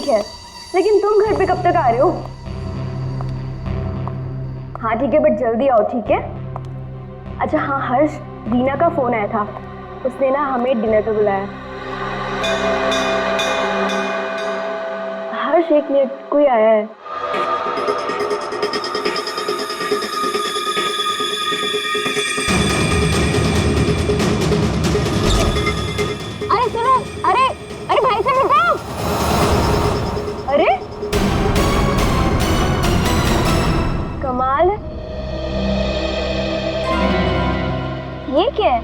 ठीक है, लेकिन तुम घर पे कब तक आ रहे हो? हाँ ठीक है, बट जल्दी आओ, ठीक है? अच्छा हाँ हर्ष, रीना का फोन आया था, उसने ना हमें डिनर पे बुलाया। हर्ष एक मिनट, कोई आया है। अरे सुनो, अरे अरे भाई साहब रुको। अरे कमाल है, ये क्या है?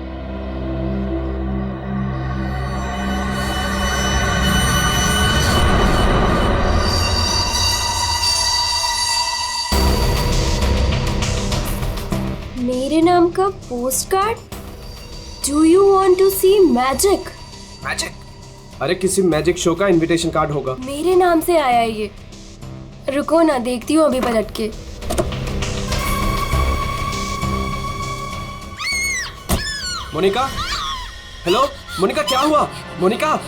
मेरे नाम का post card? Do you want to see magic? Magic? अरे किसी मैजिक शो का इनविटेशन कार्ड होगा। मेरे नाम से आया है ये। रुको ना, देखती हूँ अभी पलट के। मोनिका, हेलो मोनिका, क्या हुआ? मोनिका,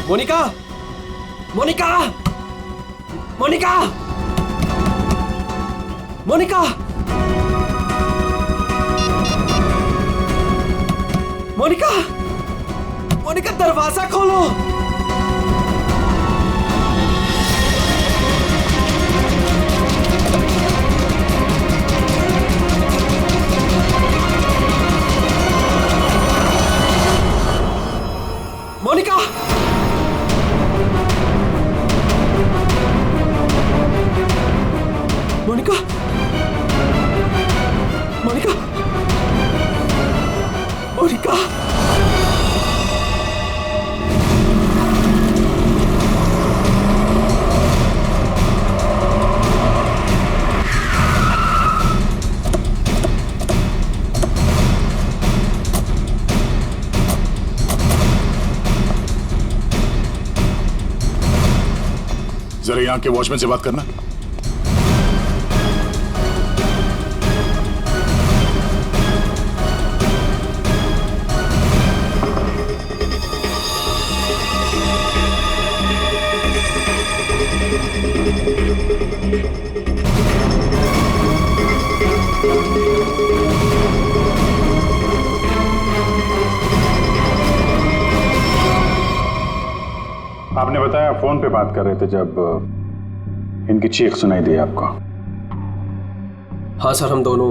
मोनिका, मोनिका, मोनिका, मोनिका, मोनिका, मोनिका, दरवाजा खोलो। मोनिका, मोनिका, मोनिका, मोनिका, जरा यहाँ के वॉचमैन से बात करना। आपने बताया फोन पे बात कर रहे थे जब इनकी चीख सुनाई दी आपको। हाँ सर, हम दोनों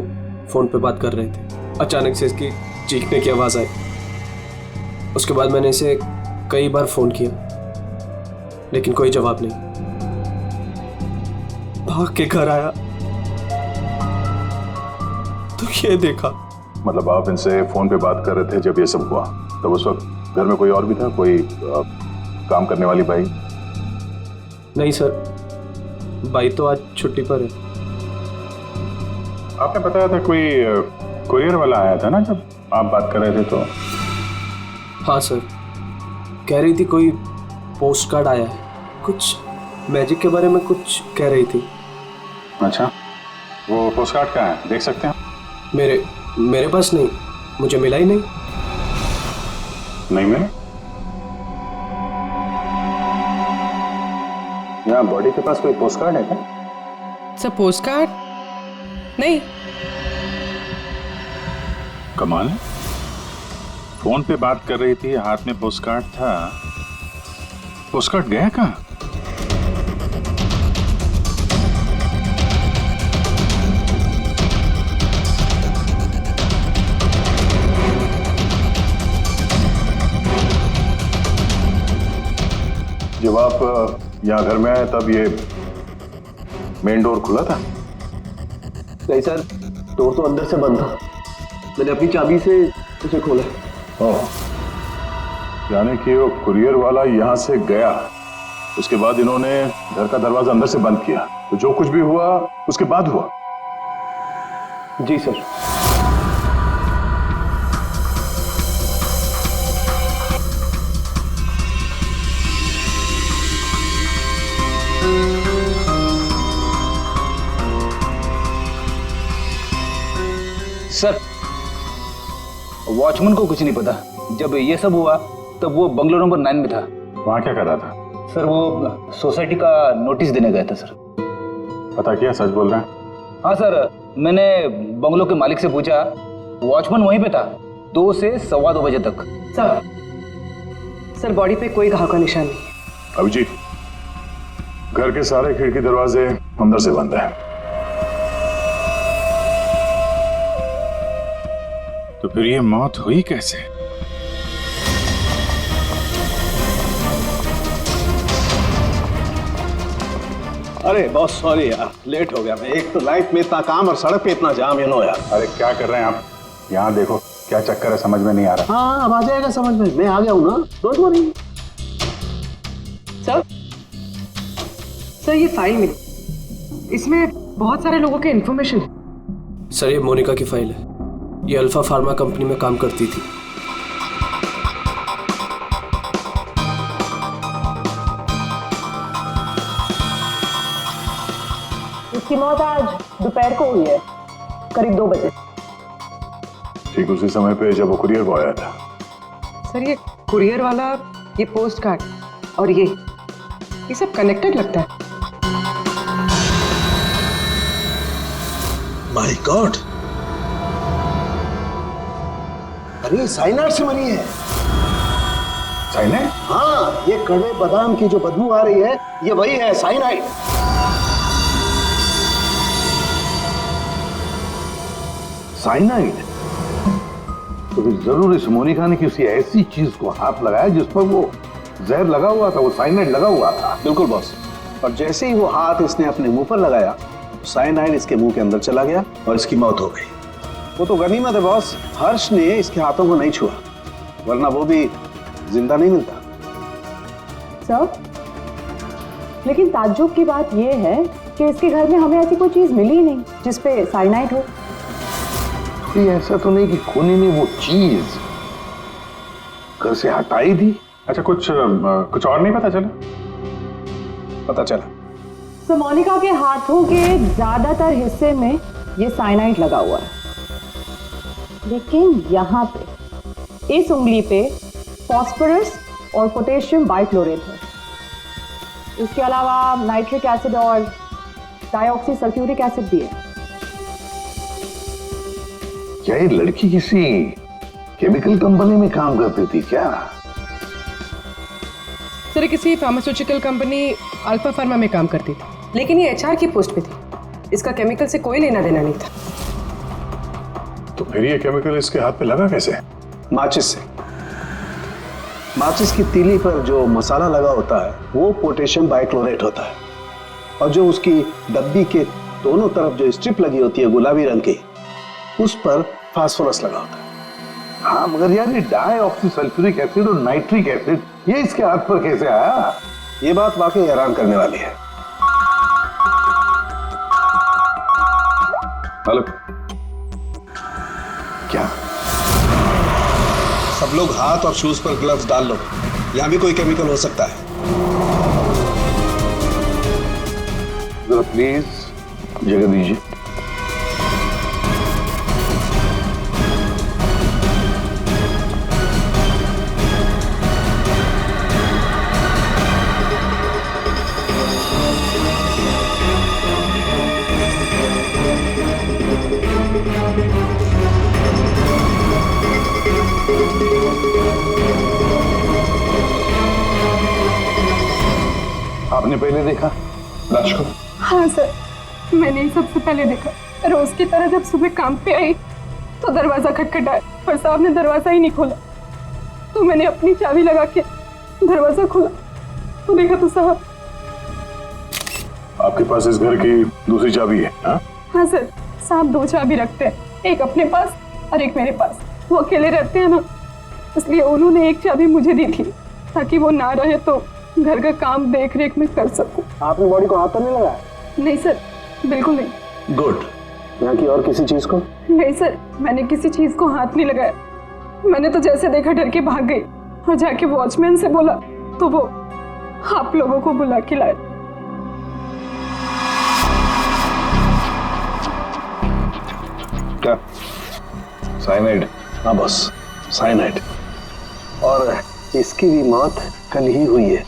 फोन पे बात कर रहे थे। अचानक से इसकी चीखने की आवाज आई। उसके बाद मैंने इसे कई बार फोन किया, लेकिन कोई जवाब नहीं। भाग के घर आया तो ये देखा। मतलब आप इनसे फोन पे बात कर रहे थे जब ये सब हुआ, तब उस वक्त घर में कोई और भी था? कोई काम करने वाली बाई? नहीं सर, बाई तो आज छुट्टी पर है। आपने बताया था कोई कुरियर वाला आया था ना जब आप बात कर रहे थे तो? हाँ सर, कह रही थी कोई पोस्ट कार्ड आया है, कुछ मैजिक के बारे में कुछ कह रही थी। अच्छा, वो पोस्ट कार्ड कहाँ है, देख सकते हैं? मेरे पास नहीं, मुझे मिला ही नहीं। नहीं मिला? यहाँ बॉडी के पास कोई पोस्ट कार्ड है क्या? सर पोस्ट कार्ड नहीं। कमाल है, फोन पे बात कर रही थी, हाथ में पोस्ट कार्ड था। पोस्ट कार्ड गया कहाँ? जब आप यहाँ घर में आए तब ये मेन डोर खुला था? नहीं सर, डोर तो अंदर से बंद था। मैंने अपनी चाबी से उसे खोला। ओह, यानी कि वो कुरियर वाला यहाँ से गया, उसके बाद इन्होंने घर का दरवाजा अंदर से बंद किया, तो जो कुछ भी हुआ उसके बाद हुआ? जी सर। सर, वॉचमैन को कुछ नहीं पता। जब ये सब हुआ तब वो बंगलो नंबर 9 में था। वहाँ क्या कर रहा था? सर वो सोसाइटी का नोटिस देने गया था सर। पता किया, सच बोल रहे हैं? हाँ सर, मैंने बंगलो के मालिक से पूछा, वॉचमैन वहीं पे था 2 से 2:15 बजे तक। सर बॉडी पे कोई घाव का निशान नहीं है। अभिजीत, घर के सारे खिड़की दरवाजे अंदर से बंद है, तो फिर ये मौत हुई कैसे? अरे बहुत सॉरी यार, लेट हो गया मैं। एक तो लाइफ में इतना काम और सड़क पे इतना जाम है नो यार। अरे क्या कर रहे हैं आप? यहाँ देखो क्या चक्कर है, समझ में नहीं आ रहा। हाँ अब आ जाएगा समझ में, मैं आ गया हूँ ना, डोंट वरी। सर ये फाइल मिली, इसमें बहुत सारे लोगों के इन्फॉर्मेशन है। सर ये मोनिका की फाइल है। ये अल्फा फार्मा कंपनी में काम करती थी। इसकी मौत आज दोपहर को हुई है, करीब 2 बजे। ठीक उसी समय पे जब वो कुरियर बॉय आया था। सर ये कुरियर वाला, ये पोस्ट कार्ड और ये सब कनेक्टेड लगता है। माय गॉड, अरे साइनाइड से मरी है। साइनाइड? हाँ, ये कड़वे बादाम की जो बदबू आ रही है ये वही है, साइनाइड। साइनाइड? तो फिर जरूर इस मोनिका ने किसी ऐसी चीज को हाथ लगाया जिस पर वो जहर लगा हुआ था, वो साइनाइड लगा हुआ था। बिल्कुल बॉस, और जैसे ही वो हाथ इसने अपने मुंह पर लगाया, साइनाइड इसके मुंह के अंदर चला गया और इसकी मौत हो गई। वो तो गनीमत है बॉस, हर्ष ने इसके हाथों को नहीं छुआ, वरना वो भी जिंदा नहीं मिलता। सर, लेकिन ताज्जुब की बात यह है कि इसके घर में हमें ऐसी कोई चीज मिली ही नहीं जिसपे साइनाइड हो। ये ऐसा तो नहीं कि खूनी ने वो चीज घर से हटाई थी? अच्छा, कुछ और नहीं पता चला? पता चला तो मोनिका के हाथों के ज्यादातर हिस्से में ये साइनाइड लगा हुआ है, लेकिन यहाँ पे इस उंगली पे फास्फोरस और पोटेशियम बाइक्लोरेट है। इसके अलावा नाइट्रिक एसिड और डाइऑक्सी सल्फ्यूरिक एसिड भी है। क्या ये लड़की किसी केमिकल कंपनी में काम करती थी क्या? सर किसी फार्मास्यूटिकल कंपनी अल्फा फार्मा में काम करती थी, लेकिन ये एचआर की पोस्ट पे थी। इसका केमिकल से कोई लेना देना नहीं था। तो फिर ये केमिकल इसके हाथ पे लगा कैसे? माचिस से। माचिस की तीली पर जो मसाला लगा होता है वो पोटेशियम बाइक्लोरेट होता है, और जो उसकी डब्बी के दोनों तरफ जो स्ट्रिप लगी होती है गुलाबी रंग की, उस पर फास्फोरस लगा होता है। हाँ, मगर यार ये डाइऑक्सी सल्फ्यूरिक एसिड और नाइट्रिक एसिड ये इसके हाथ पर कैसे आया? ये बात वाकई हैरान करने वाली है। हेलो, क्या? सब लोग हाथ और शूज पर ग्लव्स डाल लो, यहां भी कोई केमिकल हो सकता है। जरा प्लीज जगह दीजिए। आपने पहले देखा राज को? हाँ सर, मैंने ही सबसे पहले देखा। रोज की तरह जब सुबह काम पे आई तो दरवाजा खटखटाया और साहब ने दरवाजा ही नहीं खोला, तो मैंने अपनी चाबी लगा के दरवाजा खोला तो देखा तो साहब। आपके पास इस घर की दूसरी चाबी है? हाँ सर, साहब 2 चाबी रखते हैं, एक अपने पास और एक मेरे पास। वो अकेले रहते हैं ना, इसलिए उन्होंने एक चाबी मुझे दी थी ताकि वो ना रहे तो घर का काम देख रेख में कर सकूं। आपने बॉडी को हाथ तो नहीं लगाया? नहीं सर, बिल्कुल नहीं। गुड। यहाँ की और किसी चीज को? नहीं सर, मैंने किसी चीज को हाथ नहीं लगाया। मैंने तो जैसे देखा डर के भाग गई और जाके वॉचमैन से बोला तो वो आप लोगों को बुला के लाए। क्या? साइनाइड। हाँ बॉस, साइनाइड। और इसकी भी मौत कल ही हुई है,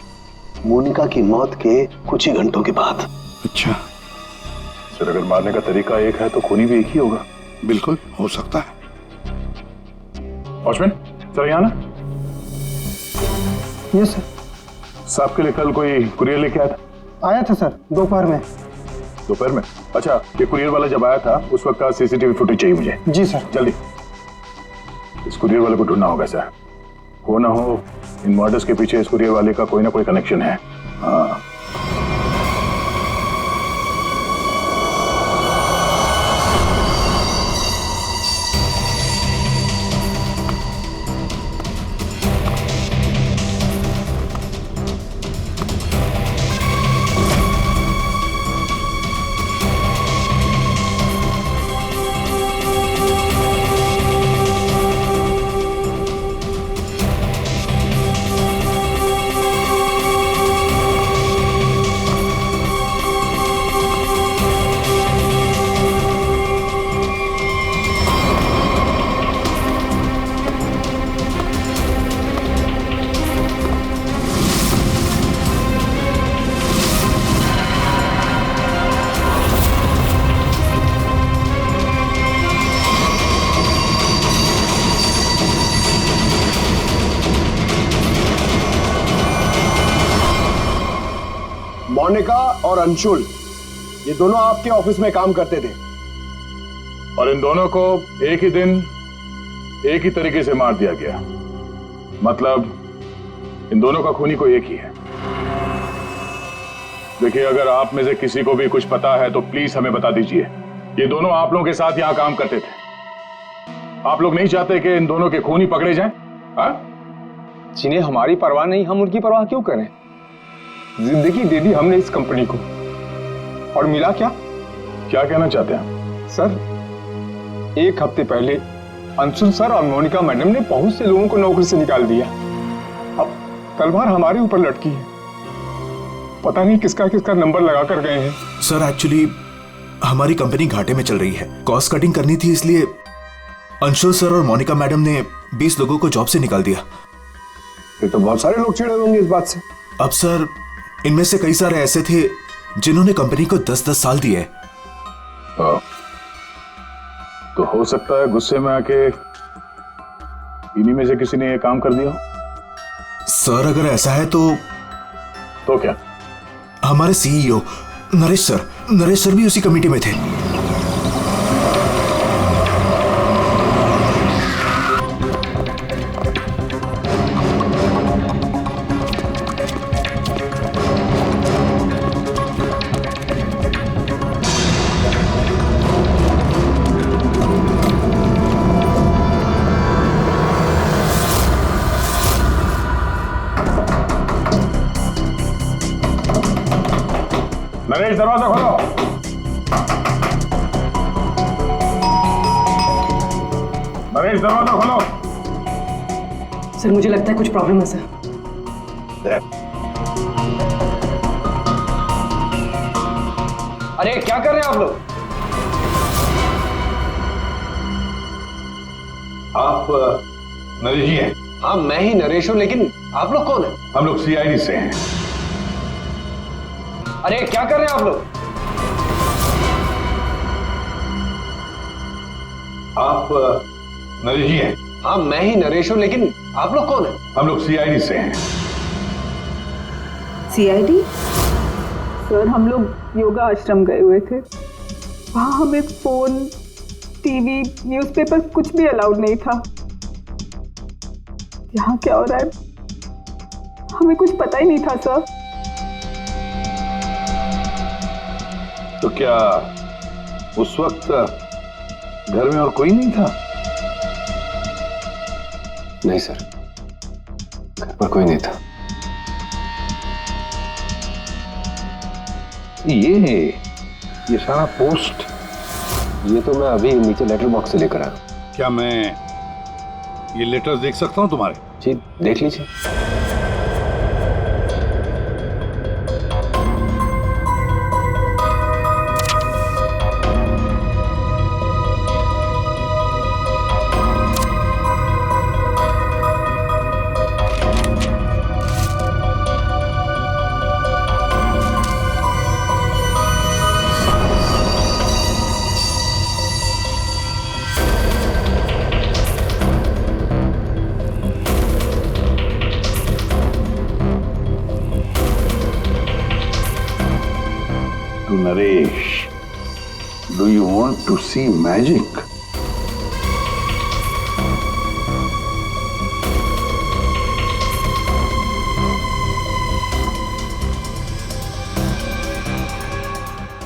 मोनिका की मौत के कुछ ही घंटों के बाद। अच्छा, सर अगर मारने का तरीका एक है तो खूनी भी एक ही होगा। बिल्कुल हो सकता है। वॉचमैन सर यहाँ ना। Yes sir. साहब के लिए कल कोई कुरियर लेके आया था? आया था सर, दोपहर में। दोपहर में? अच्छा, ये कुरियर वाला जब आया था उस वक्त का सीसीटीवी फुटेज चाहिए मुझे। जी सर। जल्दी। इस कुरियर वाले को ढूंढना होगा सर। हो ना हो इन मर्डर्स के पीछे इस कुरियर वाले का कोई ना कोई कनेक्शन है। हाँ। मोनिका और अंशुल, ये दोनों आपके ऑफिस में काम करते थे और इन दोनों को एक ही दिन एक ही तरीके से मार दिया गया। मतलब इन दोनों का खूनी कोई एक ही है। देखिए, अगर आप में से किसी को भी कुछ पता है तो प्लीज हमें बता दीजिए। ये दोनों आप लोगों के साथ यहां काम करते थे। आप लोग नहीं चाहते कि इन दोनों के खूनी पकड़े जाएं? जिन्हें हमारी परवाह नहीं, हम उनकी परवाह क्यों करें? जिंदगी दे दी हमने इस कंपनी को, और मिला क्या? क्या कहना चाहते हैं सर, एक हफ्ते पहले अंशुल सर और मोनिका मैडम ने बहुत से लोगों को नौकरी से निकाल दिया। अब तलवार हमारे ऊपर लटकी है। पता नहीं किसका किसका नंबर लगा कर गए हैं। सर एक्चुअली हमारी कंपनी घाटे में चल रही है, कॉस्ट कटिंग करनी थी, इसलिए अंशुल सर और मोनिका मैडम ने 20 लोगों को जॉब से निकाल दिया। फिर तो बहुत सारे लोग चिढ़े होंगे इस बात से। अब सर, इनमें से कई सारे ऐसे थे जिन्होंने कंपनी को 10-10 साल दिए। तो हो सकता है गुस्से में आके इन्हीं में से किसी ने ये काम कर दिया। सर अगर ऐसा है तो क्या? हमारे सीईओ नरेश सर भी उसी कमेटी में थे। नरेश, दरवाजा खोलो। नरेश, दरवाजा खोलो। सर मुझे लगता है कुछ प्रॉब्लम है सर। अरे क्या कर रहे हैं आप लोग? आप नरेश जी हैं? हाँ मैं ही नरेश हूं, लेकिन आप लोग कौन है? हम लोग सीआईडी से हैं। अरे क्या कर रहे हैं आप लोग? आप नरेश जी हैं? हाँ मैं ही नरेश हूं, लेकिन आप लोग कौन है? हम लोग सीआईडी से हैं। सीआईडी? सर हम लोग योगा आश्रम गए हुए थे, वहां हमें फोन, टीवी, न्यूज़पेपर कुछ भी अलाउड नहीं था। यहाँ क्या हो रहा है हमें कुछ पता ही नहीं था सर। तो क्या उस वक्त घर में और कोई नहीं था? नहीं सर, घर पर कोई नहीं था। ये सारा पोस्ट? ये तो मैं अभी नीचे लेटर बॉक्स से लेकर आया। क्या मैं ये लेटर्स देख सकता हूं तुम्हारे? जी देख लीजिए। to Naresh, do you want to see magic?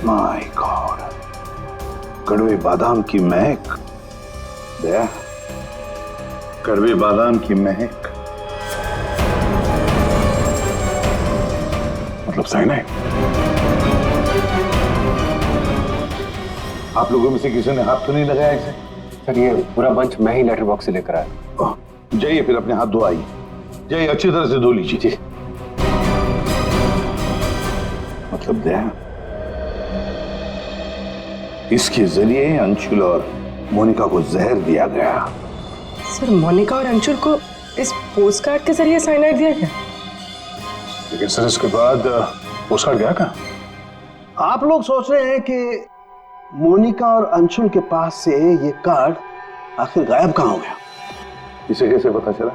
My God, कड़वे बादाम की महक, दया, कड़वे बादाम की महक, मतलब साइनाइड। आप लोगों में से किसी ने हाथ तो नहीं लगाया इसे? सर ये पूरा बंच मैं ही लेटर बॉक्स से लेकर आया। जाइए फिर अपने हाथ धोआइए, जाइए अच्छी तरह से धो लीजिए। मतलब दया, इसके जरिए अंशुल और मोनिका को जहर दिया गया। सर मोनिका और अंशुल को इस पोस्टकार्ड के जरिए साइनाइड दिया गया? लेकिन सर इसके बाद पोस्टकार्ड गया कहाँ? आप लोग सोच रहे हैं कि मोनिका और अंशुल के पास से ये कार्ड आखिर गायब कहाँ हो गया? इसे कैसे पता चला?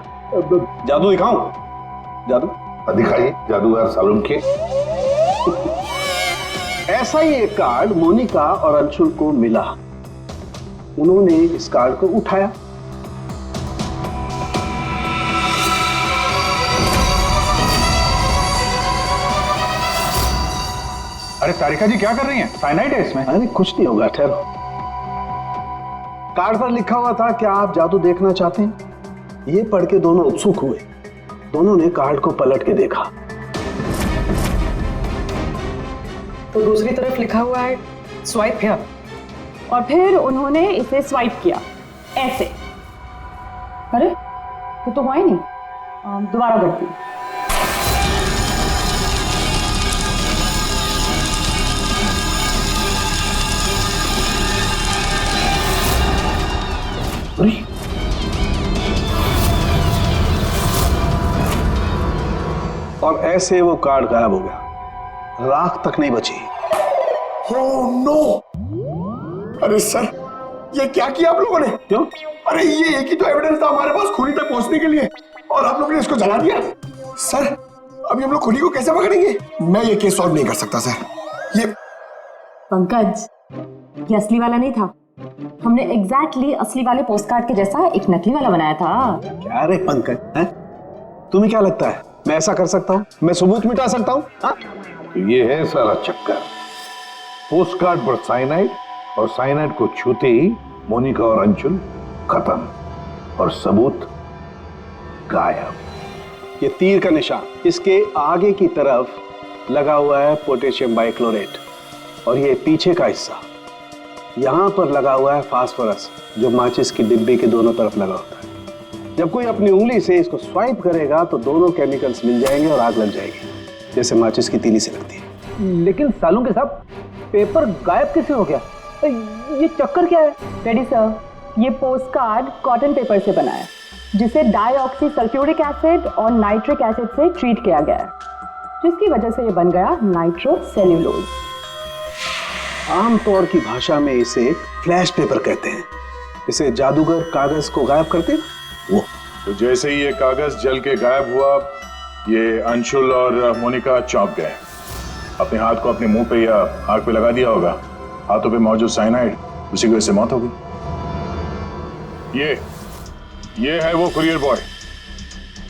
जादू दिखाऊं? जादू दिखाइए, जादूगर सालुम के। ऐसा ही एक कार्ड मोनिका और अंशुल को मिला। उन्होंने इस कार्ड को उठाया, अरे तारिका जी क्या कर रही हैं? साइनाइड है इसमें। अरे कुछ नहीं होगा, ठहरो। कार्ड पर लिखा हुआ था क्या आप जादू देखना चाहते हैं? ये पढ़ के दोनों उत्सुक हुए। दोनों ने कार्ड को पलट के देखा तो दूसरी तरफ लिखा हुआ है स्वाइप हियर। और फिर उन्होंने इसे स्वाइप किया ऐसे। अरे ये तो हुआ ही नहीं। दोबारा करती हूँ। और ऐसे वो कार्ड गायब हो गया, राख तक नहीं बची। Oh no! अरे सर, ये क्या किया आप लोगों ने? क्यों? अरे ये एक ही तो एविडेंस था हमारे पास खूनी तक पहुंचने के लिए, और आप लोगों ने इसको जला दिया। सर, अभी हम लोग खूनी को कैसे पकड़ेंगे? मैं ये केस सॉल्व नहीं कर सकता सर। ये पंकज, ये असली वाला नहीं था। हमने एग्जैक्टली असली वाले पोस्टकार्ड के जैसा एक नकली वाला बनाया था। क्या रे पंकज, हैं? तुम्हें क्या लगता है मैं ऐसा कर सकता हूँ? मैं सबूत मिटा सकता हूँ? ये है सारा चक्कर। पोस्टकार्ड पर साइनाइड, और साइनाइड को छूते ही मोनिका और अंशुल खत्म, और सबूत गायब। ये तीर का निशान, इसके आगे की तरफ लगा हुआ है पोटेशियम बाइक्लोरेट, और ये पीछे का हिस्सा यहां पर लगा हुआ है फास्फोरस, जो माचिस की डिब्बे के दोनों तरफ लगा होता है। जब कोई अपनी उंगली से इसको स्वाइप करेगा तो दोनों केमिकल्स मिल जाएंगे और आग लग जाएगी, जैसे माचिस की तीली से लगती है। लेकिन सालों के साथ पेपर गायब कैसे हो गया? ये चक्कर क्या है? रेडी सर, ये पोस्टकार्ड कॉटन पेपर से बना है, जिसे डाइऑक्सी सल्फ्यूरिक एसिड और नाइट्रिक एसिड से ट्रीट किया गया है, जिसकी वजह से ये बन गया नाइट्रोसेल्यूलोज। आमतौर की भाषा में इसे फ्लैश पेपर कहते हैं। इसे जादूगर कागज को गायब करते हैं वो। तो जैसे ही ये कागज जल के गायब हुआ, ये अंशुल और मोनिका चौंक गए। अपने हाथ को अपने मुंह पे या आग पे लगा दिया होगा। हाथों पे मौजूद साइनाइड, उसी की वजह से मौत हो गई। ये है वो कुरियर बॉय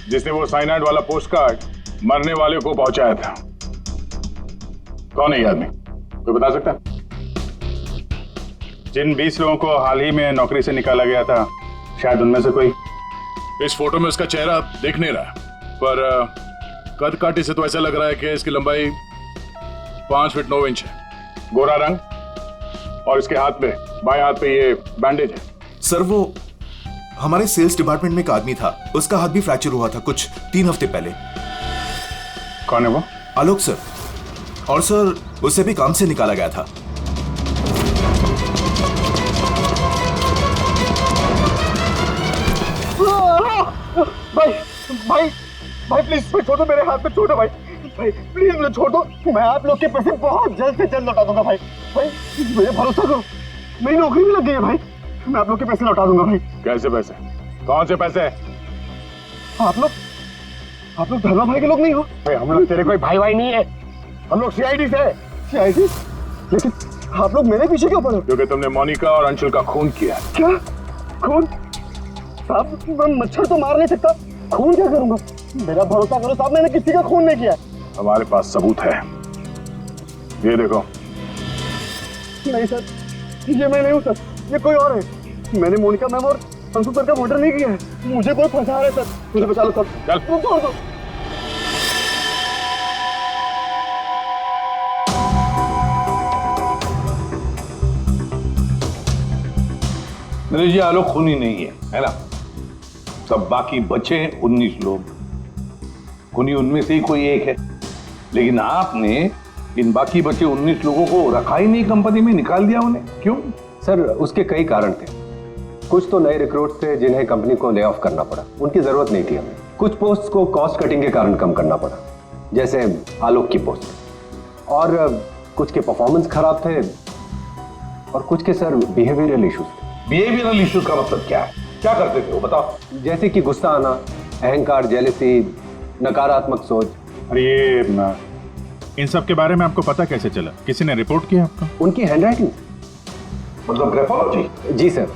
जिसने वो साइनाइड वाला पोस्टकार्ड मरने वाले को पहुंचाया था। कौन है ये आदमी? कोई बता सकता है? जिन 20 लोगों को हाल ही में नौकरी से निकाला गया था, शायद उनमें से कोई। इस फोटो में उसका चेहरा दिख नहीं रहा, पर कद काठी से तो ऐसा लग रहा है कि इसकी लंबाई 5 फीट 9 इंच है। गोरा रंग, और इसके हाथ पे, बाएं हाथ पे ये बैंडेज है। सर वो हमारे सेल्स डिपार्टमेंट में एक आदमी था, उसका हाथ भी फ्रैक्चर हुआ था कुछ 3 हफ्ते पहले। कौन है वो? आलोक सर। और सर उसे भी काम से निकाला गया था। भाई प्लीज छोड़ो, मेरे हाथ में छोड़ो भाई प्लीज मुझे छोड़ दो। मैं आप लोग के पैसे बहुत जल्द से जल्द लौटा दूंगा भाई मुझे भरोसा करो, मेरी नौकरी भी लग गई है भाई। मैं आप लोग के पैसे लौटा दूंगा भाई। कैसे पैसे? कौन से पैसे? आप लोग धर्मा भाई के लोग नहीं हो? हम लोग तेरे कोई भाई नहीं है, हम लोग सीआईडी से। सीआईडी? लेकिन आप लोग मेरे पीछे क्यों पड़े? क्योंकि तुमने मोनिका और अंशुल का खून किया। क्या खून? साहब मैं मच्छर तो मार नहीं सकता, खून क्या करूंगा? मेरा भरोसा करो साहब, मैंने किसी का खून नहीं किया। हमारे पास सबूत है, ये देखो। नहीं सर, ये मैं नहीं हूँ सर, ये कोई और है। मैंने मोनिका मैम और अंशु सर का मर्डर नहीं किया है। मुझे कोई फंसा रहा है सर, मुझे बचा लो सर। चल छोड़ दो। नरेश जी, आलोक खूनी नहीं है ना? सब बाकी बचे 19 लोग, खूनी उनमें से ही कोई एक है। लेकिन आपने इन बाकी बचे 19 लोगों को रखा ही नहीं कंपनी में, निकाल दिया उन्हें, क्यों? सर उसके कई कारण थे। कुछ तो नए रिक्रूट थे जिन्हें कंपनी को ले ऑफ करना पड़ा, उनकी जरूरत नहीं थी हमें। कुछ पोस्ट को कॉस्ट कटिंग के कारण कम करना पड़ा, जैसे आलोक की पोस्ट। और कुछ के परफॉर्मेंस खराब थे और कुछ के सर बिहेवियरल इश्यूज थे। बिहेवियरल इश्यूज का मतलब क्या है? क्या करते थे वो, बताओ। जैसे कि गुस्सा आना, अहंकार, जेलसी, नकारात्मक सोच। अरे ये इन सब के बारे में आपको पता कैसे चला? किसी ने रिपोर्ट किया आपको? उनकी हैंडराइटिंग, मतलब ग्राफोलॉजी? जी सर,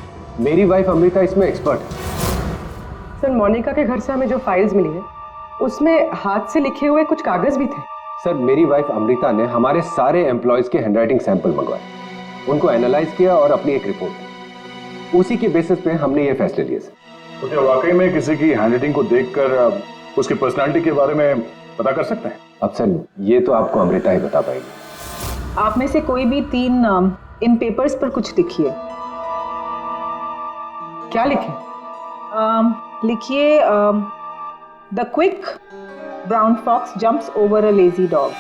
मेरी वाइफ अमृता इसमें एक्सपर्ट है। सर मोनिका के घर से हमें जो फाइल्स मिली है उसमें हाथ से लिखे हुए कुछ कागज भी थे। सर मेरी वाइफ अमृता ने हमारे सारे एम्प्लॉयज के हैंडराइटिंग सैंपल मंगवाए, उनको एनालाइज किया और अपनी एक रिपोर्ट, उसी के बेसिस पे हमने ये फैसले लिए सर। तो क्या वाकई में किसी की हैंडराइटिंग को देखकर उसकी पर्सनालिटी के बारे में पता कर सकते हैं? अब सर ये तो आपको अमृता ही बता पाएगी। आप में से कोई भी 3 इन पेपर्स पर कुछ लिखिए। क्या लिखे? लिखिए the quick brown fox jumps over a lazy dog.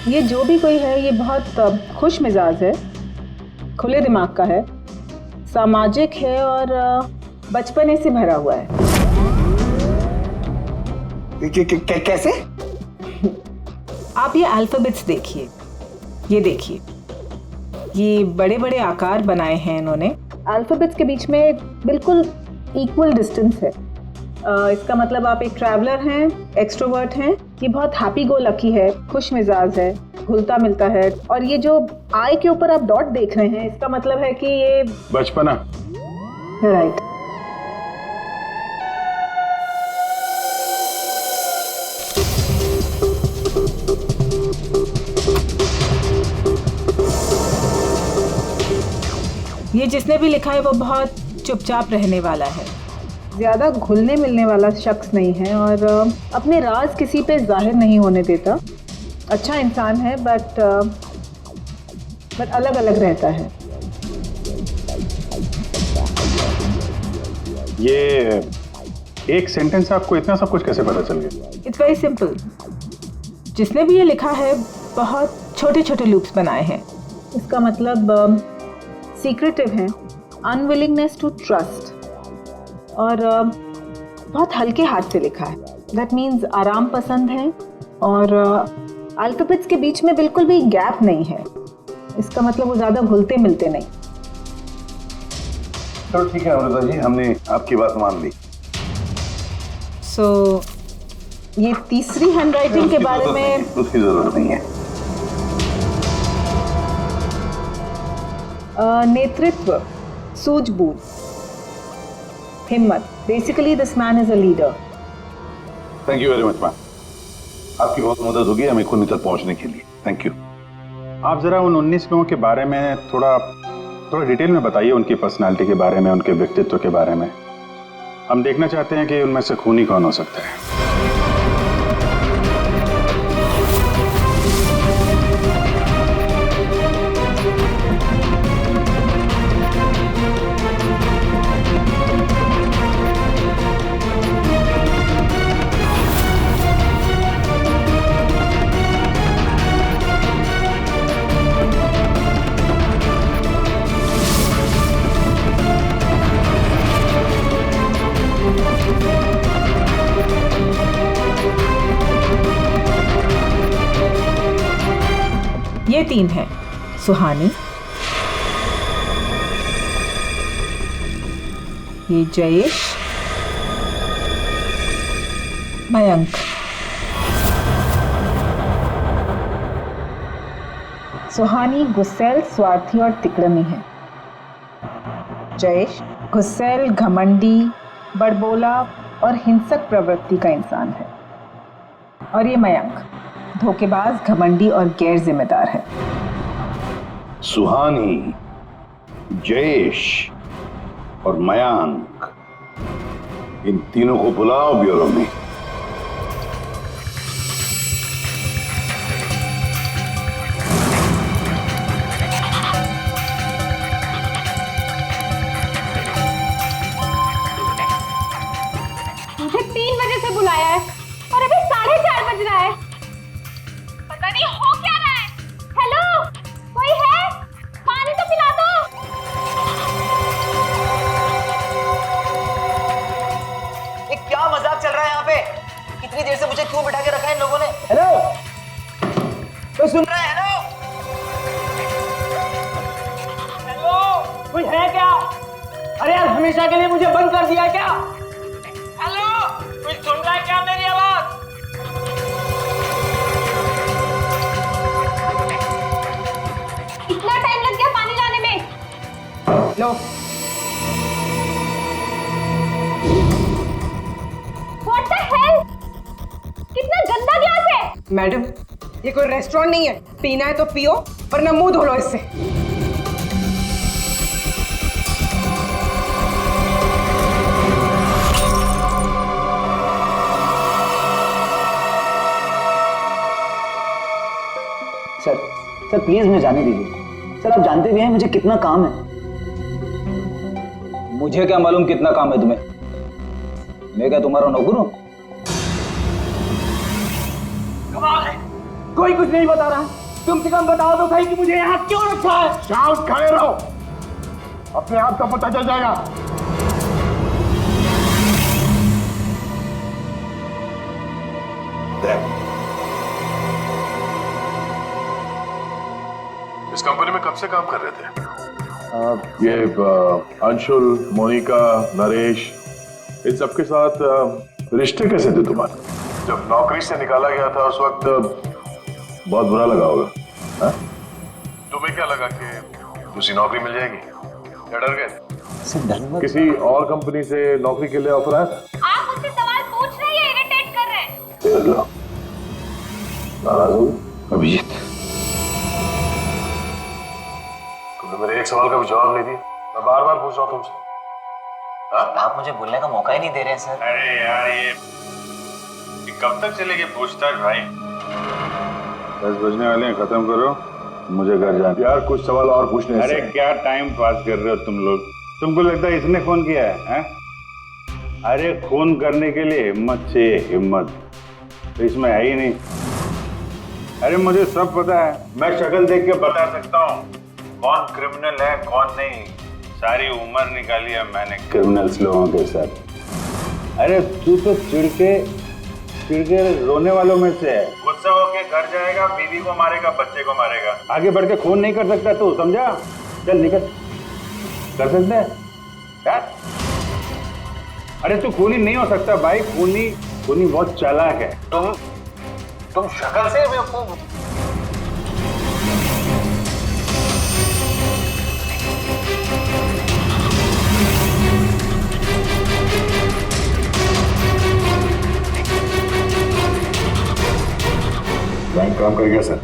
ये जो भी कोई है ये बहुत खुश मिजाज है, खुले दिमाग का है, सामाजिक है और बचपने से भरा हुआ है। कैसे? आप ये अल्फाबेट्स देखिए, ये देखिए, ये बड़े बड़े आकार बनाए हैं इन्होंने। अल्फाबेट्स के बीच में बिल्कुल इक्वल डिस्टेंस है। इसका मतलब आप एक ट्रैवलर हैं, एक्सट्रोवर्ट हैं, ये बहुत हैप्पी गो लकी है, खुश मिजाज है, घुलता मिलता है। और ये जो आई के ऊपर आप डॉट देख रहे हैं इसका मतलब है कि ये बचपना। राइट। ये जिसने भी लिखा है वो बहुत चुपचाप रहने वाला है, ज़्यादा घुलने मिलने वाला शख्स नहीं है और अपने राज किसी पे जाहिर नहीं होने देता। अच्छा इंसान है बट अलग अलग रहता है। ये एक सेंटेंस आपको इतना सब कुछ कैसे पता चल गया? It's very simple. जिसने भी ये लिखा है बहुत छोटे छोटे लूप्स बनाए हैं। इसका मतलब सीक्रेटिव है, अनविलिंगनेस टू ट्रस्ट, और बहुत हल्के हाथ से लिखा है। दैट मीन्स आराम पसंद है और अल्फाबेट्स के बीच में बिल्कुल भी गैप नहीं है। इसका मतलब वो ज़्यादा घुलते मिलते नहीं। चलो ठीक है अमृता जी, हमने आपकी बात मान ली। सो ये तीसरी हैंडराइटिंग के बारे में उसकी जरूरत नहीं है। नेतृत्व, सूझबूझ, हिम्मत। Basically this man is a leader. Thank you very much ma'am, आपकी बहुत मदद होगी हमें खूनी तक पहुंचने के लिए। Thank you. आप जरा उन 19 लोगों के बारे में थोड़ा डिटेल में बताइए, उनकी पर्सनालिटी के बारे में, उनके व्यक्तित्व के बारे में। हम देखना चाहते हैं कि उनमें से खूनी कौन हो सकता है। ये 3 है, सुहानी, ये जयेश, मयंक। सुहानी गुस्सैल, स्वार्थी और तिकड़मी है। जयेश गुस्सैल, घमंडी, बड़बोला और हिंसक प्रवृत्ति का इंसान है। और ये मयंक धोखेबाज, घमंडी और गैर जिम्मेदार है। सुहानी, जयेश और मयांक, इन तीनों को बुलाओ ब्यूरो में। मुझे 3 बजे से बुलाया है और अभी 4:30 बज रहा है। पता नहीं हो क्या रहा है। हेलो, कोई है? पानी तो पिला दो। ये क्या मजाक चल रहा है यहाँ पे? इतनी देर से मुझे क्यों बिठा के रखा है इन लोगों ने? हेलो, कोई सुन रहा है? हेलो, हेलो, कोई है क्या? अरे यार, हमेशा के लिए मुझे बंद कर दिया क्या? हेलो, कोई सुन रहा है क्या मेरी आवाज? इतना टाइम लग गया पानी लाने में। लो, What the hell? कितना गंदा ग्लास है। मैडम, ये कोई रेस्टोरेंट नहीं है। पीना है तो पियो, वरना मुंह धो लो इससे। सर प्लीज मुझे जाने दीजिए। सर आप जानते भी हैं मुझे कितना काम है। मुझे क्या मालूम कितना काम है तुम्हें? मैं क्या तुम्हारा नौकर हूं? कमाल है, कोई कुछ नहीं बता रहा। तुम से कम बताओ तो सही कि मुझे यहाँ क्यों रखा है। शाउट खड़े रहो, अपने आप का पता चल जाएगा। इस कंपनी में कब से काम कर रहे थे? ये अंशुल, मोनिका, नरेश, इन सबके साथ रिश्ते कैसे थे तुम्हारे? जब नौकरी से निकाला गया था उस वक्त बहुत बुरा लगा होगा, हाँ? तुम्हें क्या लगा कि दूसरी नौकरी मिल जाएगी या डर गए? किसी और कंपनी से नौकरी के लिए ऑफर आया था? आप मुझसे सवाल पूछ रहे हैं या इरिटेट कर रहे हैं? नाराज हो अभिजीत? तुमने मेरे एक सवाल का भी जवाब नहीं दिया। मैं बार बार पूछ रहा हूँ तुमसे। आप मुझे बोलने का मौका ही नहीं दे रहे हैं सर। अरे यार, ये कब तक चलेगी पूछताछ भाई? 10 बजने वाले हैं, खत्म करो, मुझे घर जाना। यार कुछ सवाल और पूछने। अरे क्या टाइम पास कर रहे हो तुम लोग? तुमको लगता है इसने फोन किया है? अरे खून करने के लिए हिम्मत चाहिए, हिम्मत तो इसमें है ही नहीं। अरे मुझे सब पता है, मैं शक्ल देख के बता सकता हूँ कौन क्रिमिनल है कौन नहीं। सारी उम्र निकाली है मैंने क्रिमिनल्स लोगों के साथ। अरे तू तो चिढ़ के रोने वालों में से है। गुस्सा होके घर जाएगा, बीवी को मारेगा, बच्चे को मारेगा, आगे बढ़ के खून नहीं कर सकता तू, समझा? चल निकल, कर सकता है यार? अरे तू खूनी नहीं हो सकता भाई, खूनी बहुत चालाक है। तुम शक्ल से बेवकूफ। बैंक काम कर गया सर।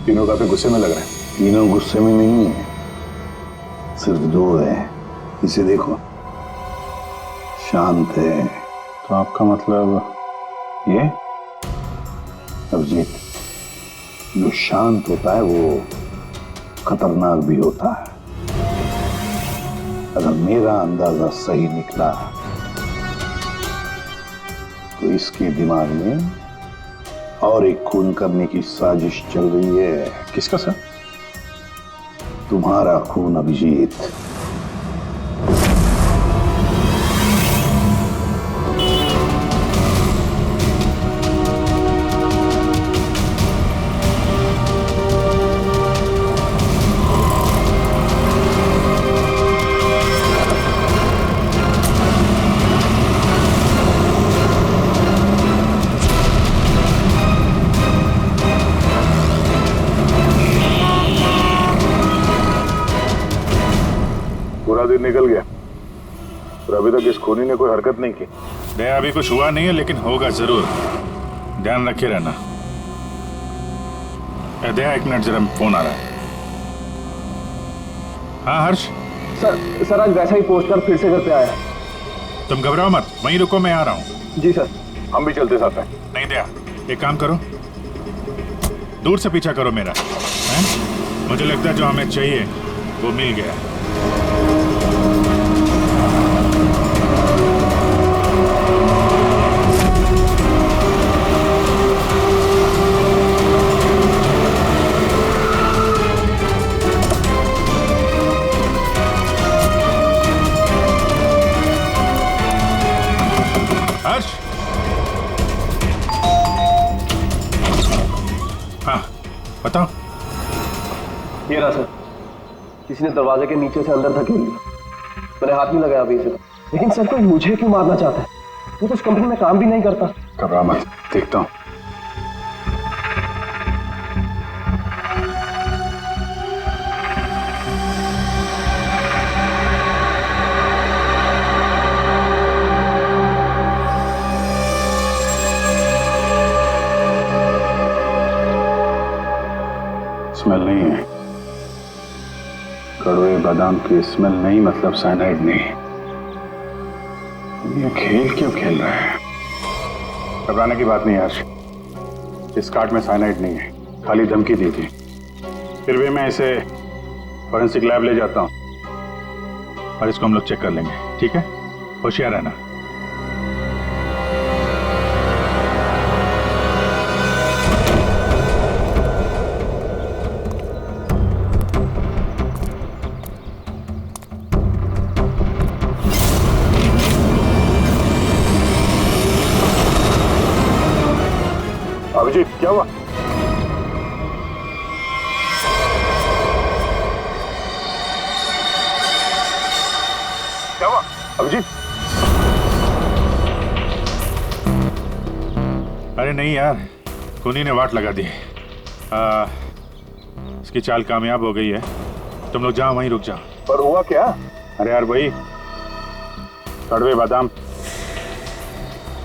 तीनों काफी गुस्से में लग रहे हैं। तीनों गुस्से में नहीं है, सिर्फ 2 हैं। इसे देखो, शांत है। तो आपका मतलब ये? अभिजीत, जो शांत होता है वो खतरनाक भी होता है। अगर मेरा अंदाजा सही निकला तो इसके दिमाग में और एक खून करने की साजिश चल रही है। किसका सर? तुम्हारा खून अभिजीत। पूरा दिन निकल गया और अभी तक इस खूनी ने कोई हरकत नहीं की। दया, अभी कुछ हुआ नहीं है, लेकिन होगा जरूर। ध्यान रखे रहना। दया, एक मिनट, जरा फोन आ रहा है। हाँ हर्ष। सर आज वैसा ही पोस्टर फिर से घर पे आया। तुम घबराओ मत, वहीं रुको, मैं आ रहा हूँ। जी सर। हम भी चलते साथ हैं। नहीं दया, एक काम करो, दूर से पीछा करो मेरा, हैं? मुझे लगता है जो हमें चाहिए वो मिल गया। हर्ष। हाँ बताओ। ये रहा सर, किसी ने दरवाजे के नीचे से अंदर धकेल लिया। मैंने हाथ नहीं लगाया अभी से, लेकिन सर कोई मुझे क्यों मारना चाहता है? वो तो उस कंपनी में काम भी नहीं करता। घबरा मत, देखता हूँ। स्मेल नहीं है, कड़वे बादाम की स्मेल नहीं, मतलब साइनाइड नहीं। ये खेल क्यों खेल रहा है? घबराने की बात नहीं यार, इस कार्ड में साइनाइड नहीं है, खाली धमकी दी थी। फिर भी मैं इसे फॉरेंसिक लैब ले जाता हूं और इसको हम लोग चेक कर लेंगे, ठीक है? होशियार रहना। अभिजीत, क्या हुआ? क्या हुआ अभिजीत? अरे नहीं यार, खूनी ने वाट लगा दी। इसकी चाल कामयाब हो गई है। तुम लोग जाओ, वहीं रुक जाओ। पर हुआ क्या? अरे यार वही कड़वे बादाम।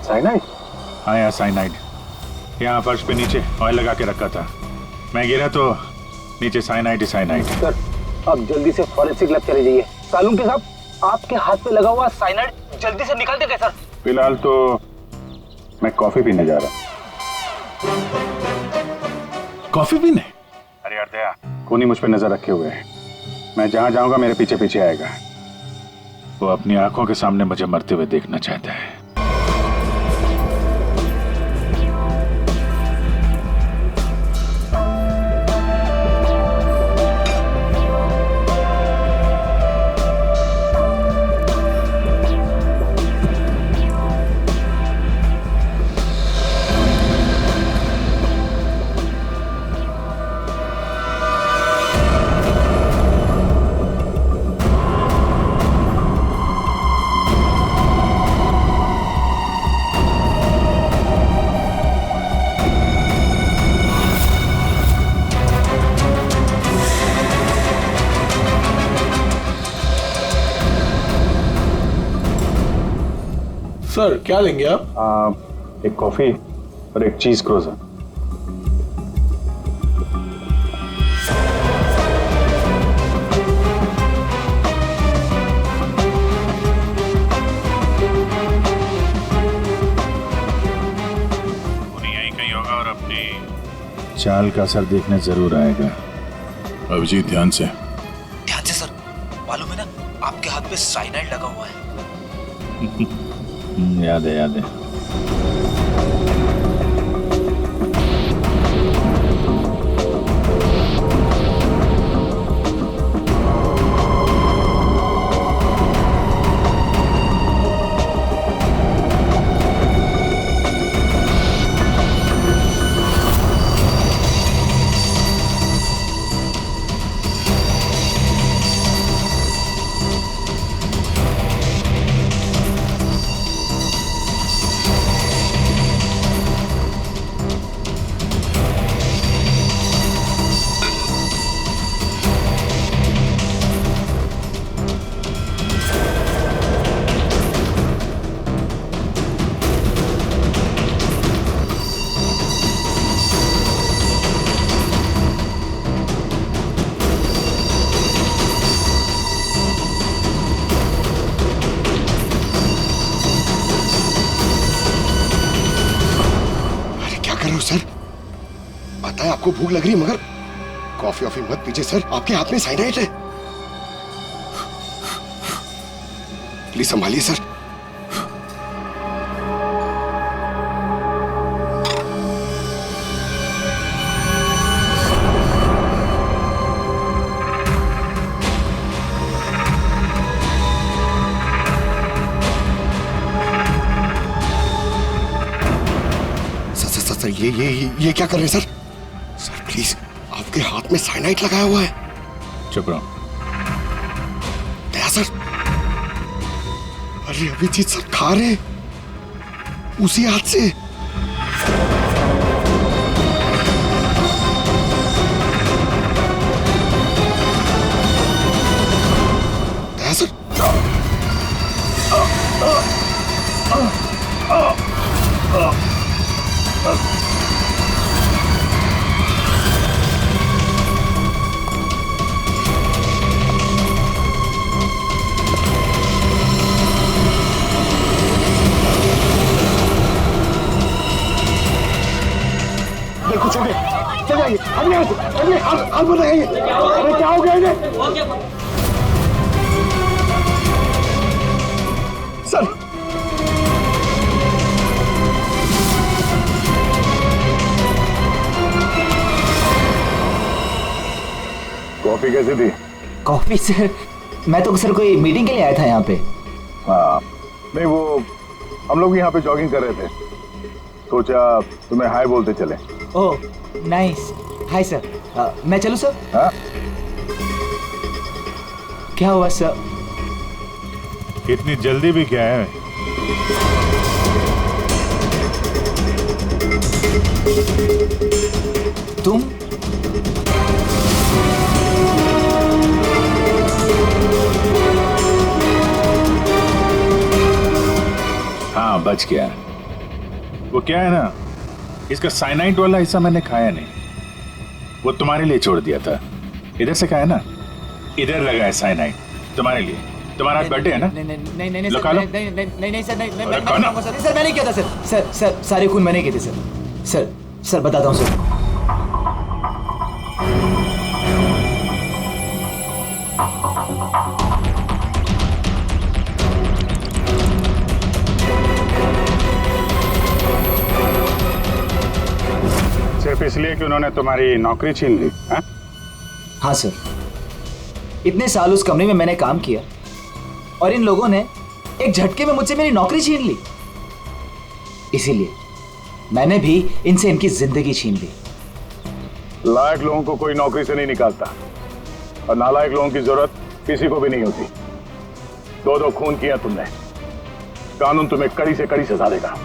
साइनाइड? हाँ यार, साइनाइड। यहाँ फर्श पे नीचे ऑयल लगा के रखा था, मैं गिरा तो नीचे साइनाइड ही साइनाइड। सर आप जल्दी से फॉरेंसिक लैब चले जाइए। सालून के साहब, आपके हाथ पे लगा हुआ साइनाइड जल्दी से निकाल देगा सर। फिलहाल तो मैं कॉफी पीने जा रहा। कॉफी पीने? अरे यार दया, खूनी मुझ पे नजर रखे हुए है। मैं जहां जाऊंगा मेरे पीछे पीछे आएगा। वो अपनी आंखों के सामने मुझे मरते हुए देखना चाहता है। सर क्या लेंगे आप? एक कॉफी और एक चीज क्रोजर। चाल का असर देखने जरूर आएगा। अभिजीत ध्यान से। ध्यान से सर, मालूम है ना आपके हाथ पे साइनाइड लगा हुआ है। याद है याद है। सर पता है आपको भूख लग रही है, मगर कॉफी वॉफी मत पीजिए सर, आपके हाथ में साइनाइड है। Please संभालिए sir. सर ये क्या कर रहे हैं सर? सर प्लीज, आपके हाथ में साइनाइड लगाया हुआ है। चुप रहो। दया सर, अरे अभिजीत सर खा रहे उसी हाथ से। दया सर, कुछ हो गया। चले आइए, अभी आप बताइए, अरे क्या हो गया इन्हें? सर कॉफी कैसी थी? कॉफी सर, मैं तो सर कोई मीटिंग के लिए आया था यहाँ पे। हाँ नहीं, वो हम लोग यहाँ पे जॉगिंग कर रहे थे, सोचा तुम्हें हाय बोलते चले। Oh nice, hi sir. मैं चलूँ सर? हाँ? क्या हुआ सर? इतनी जल्दी भी क्या है? तुम? हाँ बच गया। वो क्या है ना, इसका साइनाइड वाला हिस्सा मैंने खाया नहीं, वो तुम्हारे लिए छोड़ दिया था। इधर से खाया ना, इधर लगा है साइनाइड तुम्हारे लिए। तुम्हारा बर्थडे है ना? नहीं लो खा लो। नहीं सर, नहीं अरे खाना। सर मैंने किया था सर, सारे खून मैंने किए थे सर बताता हूँ सर। सिर्फ इसलिए कि उन्होंने तुम्हारी नौकरी छीन ली? हाँ सर, इतने साल उस कंपनी में मैंने काम किया और इन लोगों ने एक झटके में मुझसे मेरी नौकरी छीन ली। इसीलिए मैंने भी इनसे इनकी जिंदगी छीन ली। लायक लोगों को कोई नौकरी से नहीं निकालता, और नालायक लोगों की जरूरत किसी को भी नहीं होती। दो खून किया तुमने, कानून तुम्हें कड़ी से कड़ी सजा देगा।